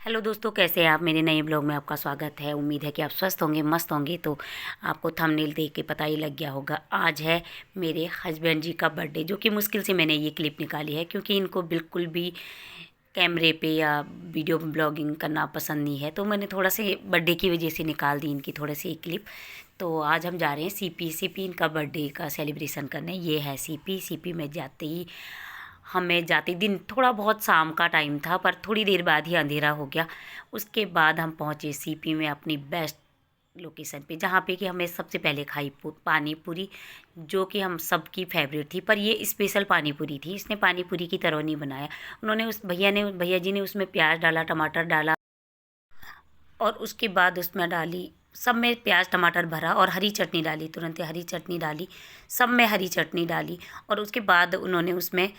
Hello दोस्तों, कैसे हैं आप। मेरे नए ब्लॉग में आपका स्वागत है। उम्मीद है कि आप स्वस्थ होंगे, मस्त होंगे। तो आपको थंबनेल देख के पता ही लग गया होगा, आज है मेरे हस्बैंड जी का बर्थडे, जो कि मुश्किल से मैंने ये क्लिप निकाली है क्योंकि इनको बिल्कुल भी कैमरे पे या वीडियो ब्लॉगिंग करना पसंद नहीं है। तो मैंने थोड़ा से बर्थडे की वजह से निकाल दी इनकी थोड़ी सी क्लिप। तो आज हम जा रहे हैं सीपी इनका बर्थडे का सेलिब्रेशन करने। ये है सीपी में जाते ही हमें जाते दिन थोड़ा बहुत शाम का टाइम था, पर थोड़ी देर बाद ही अंधेरा हो गया। उसके बाद हम पहुँचे सीपी में अपनी बेस्ट लोकेशन पे, जहाँ पे कि हमें सबसे पहले खाई पानी पूरी, जो कि हम सबकी फेवरेट थी। पर ये स्पेशल पानी पूरी थी, इसने पानी पूरी की तरह नहीं बनाया। उन्होंने भैया जी ने उसमें प्याज डाला, टमाटर डाला, और उसके बाद उसमें डाली, सब में प्याज टमाटर भरा और हरी चटनी डाली, तुरंत ही हरी चटनी डाली, सब में हरी चटनी डाली। और उसके बाद उन्होंने उसमें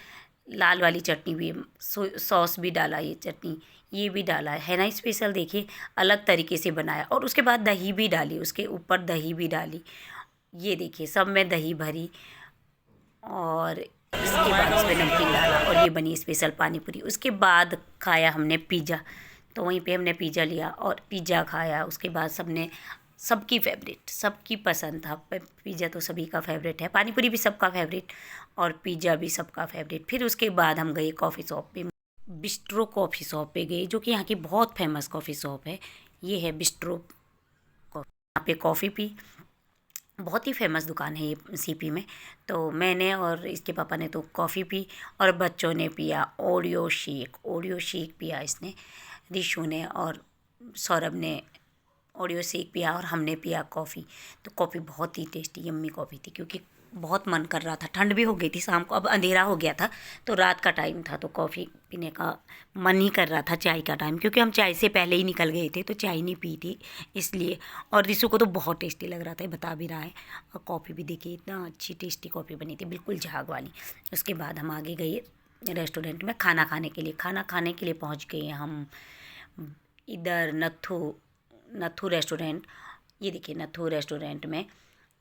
लाल वाली चटनी भी, सॉस भी डाला, ये चटनी ये भी डाला है ना स्पेशल। देखिए अलग तरीके से बनाया। और उसके बाद दही भी डाली, उसके ऊपर दही भी डाली। ये देखिए सब में दही भरी, और इसके बाद इसमें नमकीन डाला, और ये बनी स्पेशल पानी पूरी। उसके बाद खाया हमने पिज़्ज़ा। तो वहीं पे हमने पिज़्ज़ा लिया और पिज़्ज़ा खाया। उसके बाद सबने, सबकी फेवरेट, सबकी पसंद था पिज़्ज़ा, तो सभी का फेवरेट है। पानी पूरी भी सबका फेवरेट और पिज़्ज़ा भी सबका फेवरेट। फिर उसके बाद हम गए कॉफ़ी शॉप पे, बिस्ट्रो कॉफ़ी शॉप पे गए, जो कि यहाँ की बहुत फेमस कॉफ़ी शॉप है। ये है बिस्ट्रो कॉफ़ी। यहाँ पे कॉफ़ी पी, बहुत ही फेमस दुकान है ये सीपी में। तो मैंने और इसके पापा ने तो कॉफ़ी पी, और बच्चों ने पिया ओरियो शेक पिया इसने, रिशु ने और सौरभ ने ओरियो शेक पिया, और हमने पिया कॉफ़ी। तो कॉफ़ी बहुत ही टेस्टी यम्मी कॉफ़ी थी, क्योंकि बहुत मन कर रहा था, ठंड भी हो गई थी शाम को, अब अंधेरा हो गया था, तो रात का टाइम था, तो कॉफ़ी पीने का मन ही कर रहा था। चाय का टाइम, क्योंकि हम चाय से पहले ही निकल गए थे, तो चाय नहीं पी थी इसलिए। और रिसु को तो बहुत टेस्टी लग रहा था, बता भी रहा है। और कॉफ़ी भी देखिए इतना अच्छी टेस्टी कॉफ़ी बनी थी, बिल्कुल झाग वाली। उसके बाद हम आगे गए रेस्टोरेंट में खाना खाने के लिए। खाना खाने के लिए पहुँच गए हम इधर नथु रेस्टोरेंट। ये देखिए नथु रेस्टोरेंट में।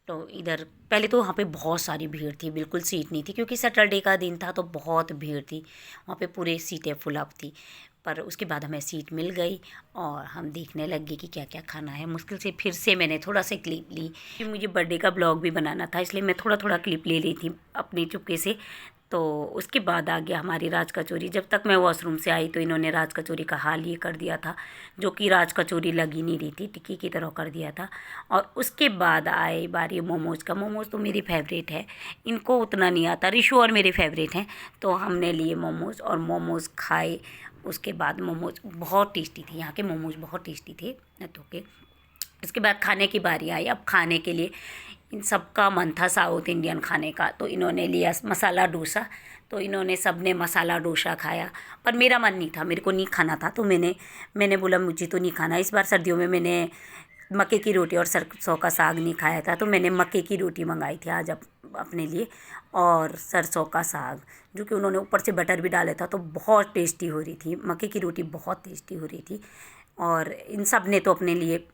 तो इधर पहले तो वहाँ पे बहुत सारी भीड़ थी, बिल्कुल सीट नहीं थी, क्योंकि सैटरडे का दिन था, तो बहुत भीड़ थी वहाँ पे, पूरे सीटें फुल अप थी। पर उसके बाद हमें सीट मिल गई और हम देखने लग गए कि क्या क्या खाना है। मुश्किल से फिर से मैंने थोड़ा सा क्लिप ली, कि मुझे बर्थडे का ब्लॉग भी बनाना था, इसलिए मैं थोड़ा थोड़ा क्लिप ले ली थी अपने चुपके से। तो उसके बाद आ गया हमारी राज कचौरी। जब तक मैं वॉशरूम से आई तो इन्होंने राज कचौरी का हाल ये कर दिया था, जो कि राज कचौरी लगी नहीं रही थी, टिक्की की तरह कर दिया था। और उसके बाद आए बारी मोमोज़ का। मोमोज़ तो मेरी फेवरेट है, इनको उतना नहीं आता, रिशु और मेरे फेवरेट हैं। तो हमने लिए मोमोज़ और मोमोज़ खाए। उसके बाद मोमोज़ बहुत टेस्टी थे, यहाँ के मोमोज़ बहुत टेस्टी थे नथु के। इसके बाद खाने की बारी आई। अब खाने के लिए इन सबका मन था साउथ इंडियन खाने का, तो इन्होंने लिया मसाला डोसा। तो इन्होंने सब ने मसाला डोसा खाया, पर मेरा मन नहीं था, मेरे को नहीं खाना था। तो मैंने बोला मुझे तो नहीं खाना। इस बार सर्दियों में मैंने मक्के की रोटी और सरसों का साग नहीं खाया था, तो मैंने मक्के की रोटी मंगाई थी आज अपने लिए, और सरसों का साग, जो कि उन्होंने ऊपर से बटर भी डाला था, तो बहुत टेस्टी हो रही थी। मक्के की रोटी बहुत टेस्टी हो रही थी। और इन सब ने तो अपने लिए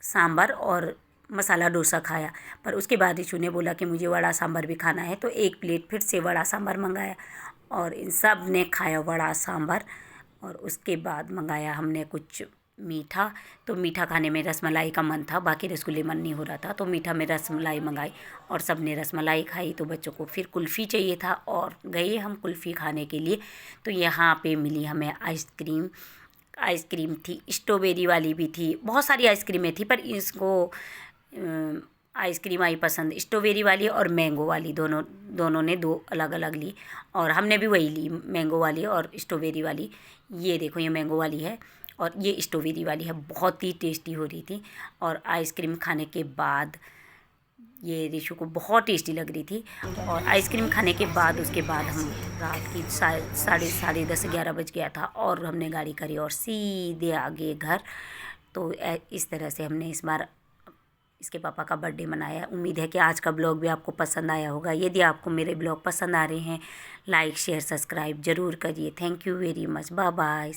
सांभर और मसाला डोसा खाया। पर उसके बाद रिशु ने बोला कि मुझे वड़ा सांभर भी खाना है, तो एक प्लेट फिर से वड़ा सांभर मंगाया, और इन सब ने खाया वड़ा सांभर। और उसके बाद मंगाया हमने कुछ मीठा। तो मीठा खाने में रसमलाई का मन था, बाकी रसगुल्ले मन नहीं हो रहा था, तो मीठा में रसमलाई मंगाई, और सब ने रसमलाई खाई। तो बच्चों को फिर कुल्फ़ी चाहिए था, और गए हम कुल्फ़ी खाने के लिए। तो यहाँ पे मिली हमें आइसक्रीम थी, स्ट्रॉबेरी वाली भी थी, बहुत सारी आइसक्रीमें थी, पर इसको आइसक्रीम आई पसंद स्ट्रॉबेरी वाली और मैंगो वाली, दोनों ने दो अलग अलग ली, और हमने भी वही ली, मैंगो वाली और स्ट्रॉबेरी वाली। ये देखो ये मैंगो वाली है और ये स्ट्रॉबेरी वाली है, बहुत ही टेस्टी हो रही थी। और आइसक्रीम खाने के बाद ये रिशु को बहुत टेस्टी लग रही थी। और आइसक्रीम खाने के बाद उसके बाद हम रात की साढ़े 10 11 बज गया था, और हमने गाड़ी करी और सीधे आगे घर। तो इस तरह से हमने इस बार इसके पापा का बर्थडे मनाया। उम्मीद है कि आज का ब्लॉग भी आपको पसंद आया होगा। यदि आपको मेरे ब्लॉग पसंद आ रहे हैं, लाइक शेयर सब्सक्राइब ज़रूर करिए। Thank you very much, bye bye.